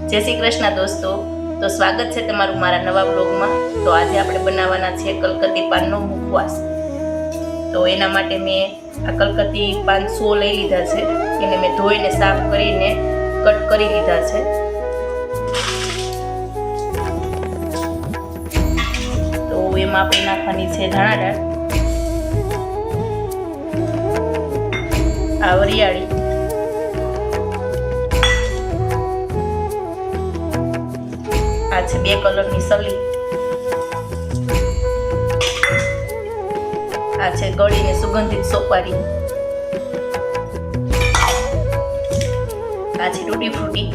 જય શ્રી કૃષ્ણ દોસ્તો, તો સ્વાગત છે તમારું મારા નવા બ્લોગમાં। તો આજે આપણે બનાવવાના છે કલકત્તી પાનનો મુખવાસ। તો એના માટે મેં આ કલકત્તી પાન 100 લઈ લીધા છે, એને મેં ધોઈને સાફ કરીને કટ કરી લીધા છે। તો એમાં આપણે નાખવાની છે ધાણા દાળ, આ વરિયાળી, આ છે 2 કલરની સલી, આ છે ગળીને સુગંધિત સોપારી, આ છે તૂટી ફ્રૂટી,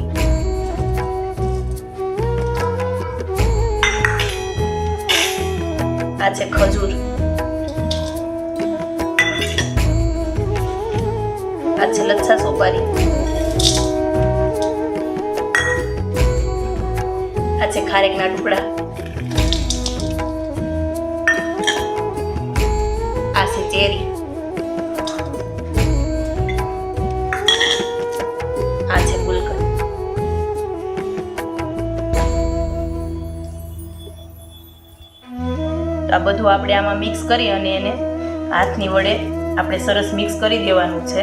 આ છે ખજૂર, આ છે લચ્છા સોપારી, આ છે ખારેકના ટુકડા, આ છે ચેરી, આ છે ગુલકંદ। આ બધું આપણે આમાં મિક્સ કરી અને એને હાથની વડે આપણે સરસ મિક્સ કરી દેવાનું છે।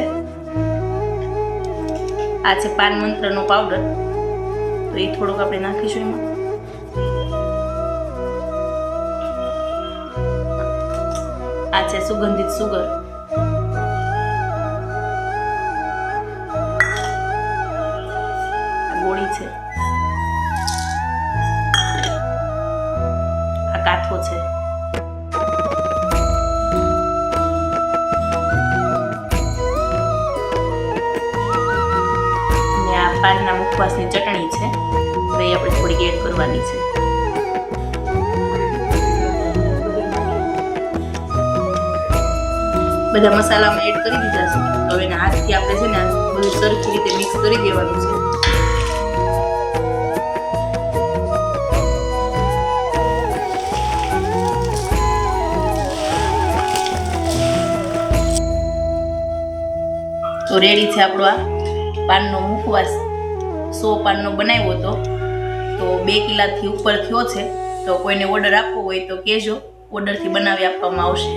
આ છે પાન મંત્રનો પાવડર, તો એ થોડુંક આપણે નાખીશું એમાં। આ છે સુગંધિત સુગર, આ ગોળી છે, આ કાથો છે, અને આ પાનના મુખવાસની ચટણી છે, તો એ આપણે થોડી એડ કરવાની છે। બધા મસાલામાં એડ કરી દીધા છે, તો એના હાથથી આપણે છે ને બધું સરખી રીતે મિક્સ કરી દેવાનું છે। તો રેડી છે આપણો આ પાનનો મુખવાસ। 100 પાનનો બનાવ્યો હતો, તો 2 કિલોથી ઉપર થયો છે। તો કોઈને ઓર્ડર આપવો હોય તો કહેજો, ઓર્ડરથી બનાવી આપવામાં આવશે।